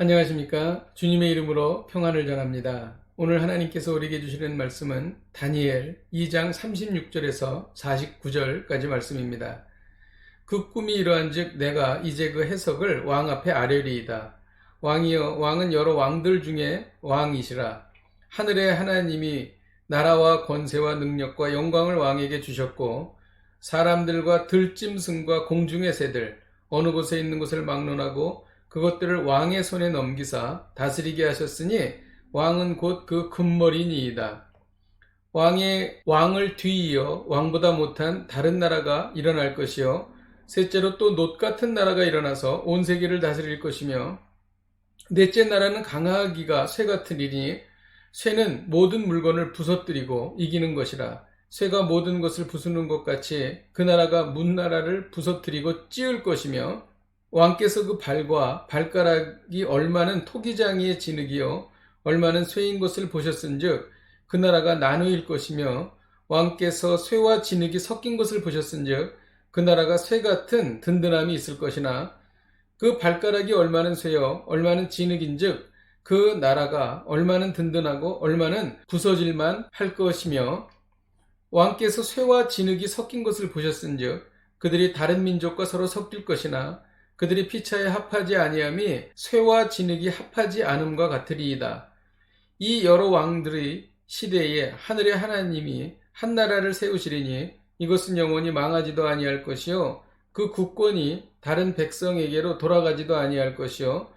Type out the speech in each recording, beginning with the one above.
안녕하십니까. 주님의 이름으로 평안을 전합니다. 오늘 하나님께서 우리에게 주시는 말씀은 다니엘 2장 36절에서 49절까지 말씀입니다. 그 꿈이 이러한즉 내가 이제 그 해석을 왕 앞에 아뢰리이다. 왕이여, 왕은 여러 왕들 중에 왕이시라. 하늘의 하나님이 나라와 권세와 능력과 영광을 왕에게 주셨고 사람들과 들짐승과 공중의 새들 어느 곳에 있는 것을 막론하고 그것들을 왕의 손에 넘기사 다스리게 하셨으니 왕은 곧 그 금머리니이다. 왕을 뒤이어 왕보다 못한 다른 나라가 일어날 것이요 셋째로 또 놋 같은 나라가 일어나서 온 세계를 다스릴 것이며 넷째 나라는 강하기가 쇠 같으리니 쇠는 모든 물건을 부서뜨리고 이기는 것이라. 쇠가 모든 것을 부수는 것 같이 그 나라가 문나라를 부서뜨리고 찌을 것이며 왕께서 그 발과 발가락이 얼마는 토기장이의 진흙이요 얼마는 쇠인 것을 보셨은즉 그 나라가 나누일 것이며 왕께서 쇠와 진흙이 섞인 것을 보셨은즉 그 나라가 쇠 같은 든든함이 있을 것이나 그 발가락이 얼마는 쇠요 얼마는 진흙인즉 그 나라가 얼마는 든든하고 얼마는 부서질만 할 것이며 왕께서 쇠와 진흙이 섞인 것을 보셨은즉 그들이 다른 민족과 서로 섞일 것이나 그들이 피차에 합하지 아니함이 쇠와 진흙이 합하지 않음과 같으리이다. 이 여러 왕들의 시대에 하늘의 하나님이 한 나라를 세우시리니 이것은 영원히 망하지도 아니할 것이요 그 국권이 다른 백성에게로 돌아가지도 아니할 것이요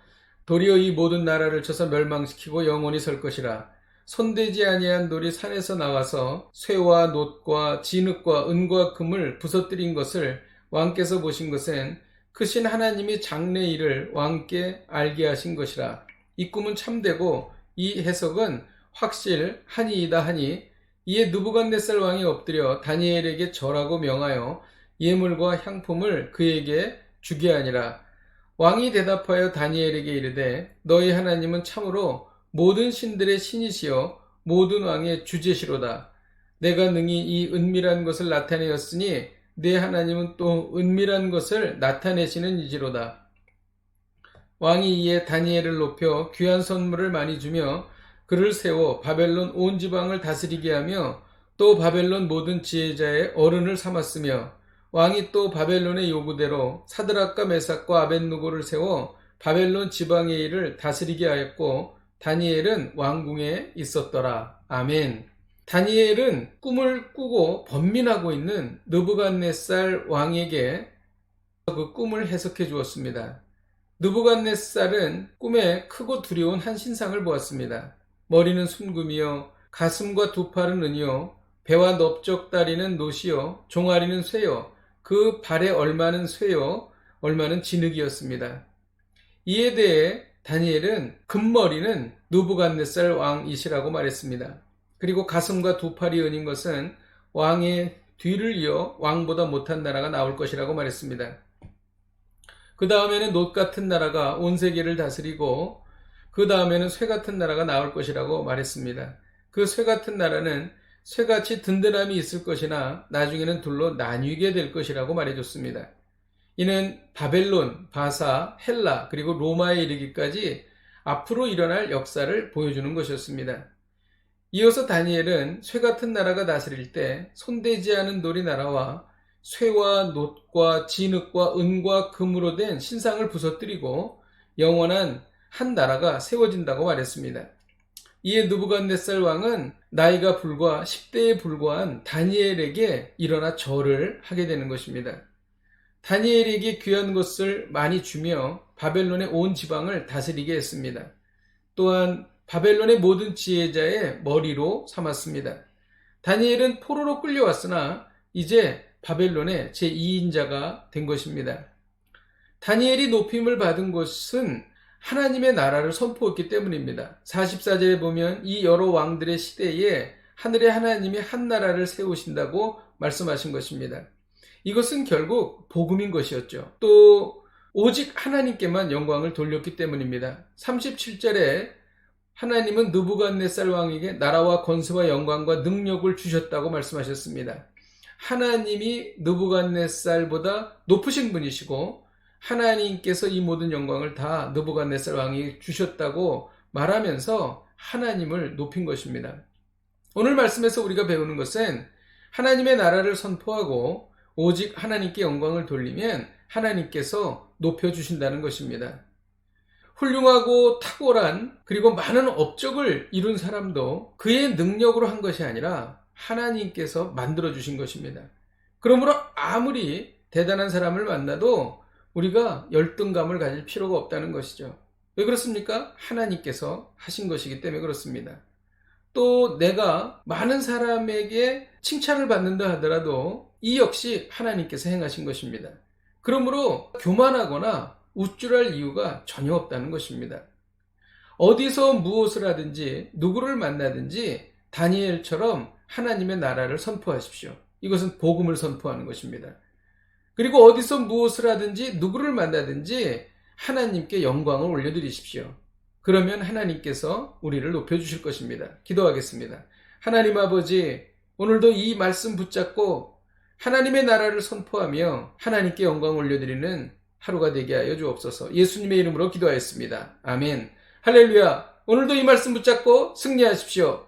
도리어 이 모든 나라를 쳐서 멸망시키고 영원히 설 것이라. 손대지 아니한 돌이 산에서 나와서 쇠와 놋과 진흙과 은과 금을 부서뜨린 것을 왕께서 보신 것은 크신 하나님이 장래 일을 왕께 알게 하신 것이라. 이 꿈은 참되고 이 해석은 확실하니이다 하니 이에 느부갓네살 왕이 엎드려 다니엘에게 절하고 명하여 예물과 향품을 그에게 주게 하니라. 왕이 대답하여 다니엘에게 이르되 너희 하나님은 참으로 모든 신들의 신이시여 모든 왕의 주제시로다. 내가 능히 이 은밀한 것을 나타내었으니 내 하나님은 또 은밀한 것을 나타내시는 이지로다. 왕이 이에 다니엘을 높여 귀한 선물을 많이 주며 그를 세워 바벨론 온 지방을 다스리게 하며 또 바벨론 모든 지혜자의 어른을 삼았으며 왕이 또 바벨론의 요구대로 사드락과 메삭과 아벳느고를 세워 바벨론 지방의 일을 다스리게 하였고 다니엘은 왕궁에 있었더라. 아멘. 다니엘은 꿈을 꾸고 번민하고 있는 느부갓네살 왕에게 그 꿈을 해석해 주었습니다. 느부갓네살은 꿈에 크고 두려운 한 신상을 보았습니다. 머리는 순금이요 가슴과 두 팔은 은이요 배와 넓적다리는 놋이요 종아리는 쇠요 그 발에 얼마는 쇠요 얼마는 진흙이었습니다. 이에 대해 다니엘은 금머리는 느부갓네살 왕이시라고 말했습니다. 그리고 가슴과 두 팔이 은인 것은 왕의 뒤를 이어 왕보다 못한 나라가 나올 것이라고 말했습니다. 그 다음에는 놋 같은 나라가 온 세계를 다스리고 그 다음에는 쇠 같은 나라가 나올 것이라고 말했습니다. 그 쇠 같은 나라는 쇠같이 든든함이 있을 것이나 나중에는 둘로 나뉘게 될 것이라고 말해줬습니다. 이는 바벨론, 바사, 헬라 그리고 로마에 이르기까지 앞으로 일어날 역사를 보여주는 것이었습니다. 이어서 다니엘은 쇠 같은 나라가 다스릴 때 손대지 않은 돌이 나라와 쇠와 놋과 진흙과 은과 금으로 된 신상을 부서뜨리고 영원한 한 나라가 세워진다고 말했습니다. 이에 느부갓네살 왕은 나이가 불과 10대에 불과한 다니엘에게 일어나 절을 하게 되는 것입니다. 다니엘에게 귀한 것을 많이 주며 바벨론의 온 지방을 다스리게 했습니다. 또한 바벨론의 모든 지혜자의 머리로 삼았습니다. 다니엘은 포로로 끌려왔으나 이제 바벨론의 제2인자가 된 것입니다. 다니엘이 높임을 받은 것은 하나님의 나라를 선포했기 때문입니다. 44절에 보면 이 여러 왕들의 시대에 하늘의 하나님이 한 나라를 세우신다고 말씀하신 것입니다. 이것은 결국 복음인 것이었죠. 또 오직 하나님께만 영광을 돌렸기 때문입니다. 37절에 하나님은 느부갓네살 왕에게 나라와 권세와 영광과 능력을 주셨다고 말씀하셨습니다. 하나님이 느부갓네살보다 높으신 분이시고 하나님께서 이 모든 영광을 다 느부갓네살 왕이 주셨다고 말하면서 하나님을 높인 것입니다. 오늘 말씀에서 우리가 배우는 것은 하나님의 나라를 선포하고 오직 하나님께 영광을 돌리면 하나님께서 높여주신다는 것입니다. 훌륭하고 탁월한 그리고 많은 업적을 이룬 사람도 그의 능력으로 한 것이 아니라 하나님께서 만들어주신 것입니다. 그러므로 아무리 대단한 사람을 만나도 우리가 열등감을 가질 필요가 없다는 것이죠. 왜 그렇습니까? 하나님께서 하신 것이기 때문에 그렇습니다. 또 내가 많은 사람에게 칭찬을 받는다 하더라도 이 역시 하나님께서 행하신 것입니다. 그러므로 교만하거나 우쭐할 이유가 전혀 없다는 것입니다. 어디서 무엇을 하든지 누구를 만나든지 다니엘처럼 하나님의 나라를 선포하십시오. 이것은 복음을 선포하는 것입니다. 그리고 어디서 무엇을 하든지 누구를 만나든지 하나님께 영광을 올려드리십시오. 그러면 하나님께서 우리를 높여주실 것입니다. 기도하겠습니다. 하나님 아버지, 오늘도 이 말씀 붙잡고 하나님의 나라를 선포하며 하나님께 영광 올려드리는 하루가 되게 하여 주옵소서. 예수님의 이름으로 기도하였습니다. 아멘. 할렐루야. 오늘도 이 말씀 붙잡고 승리하십시오.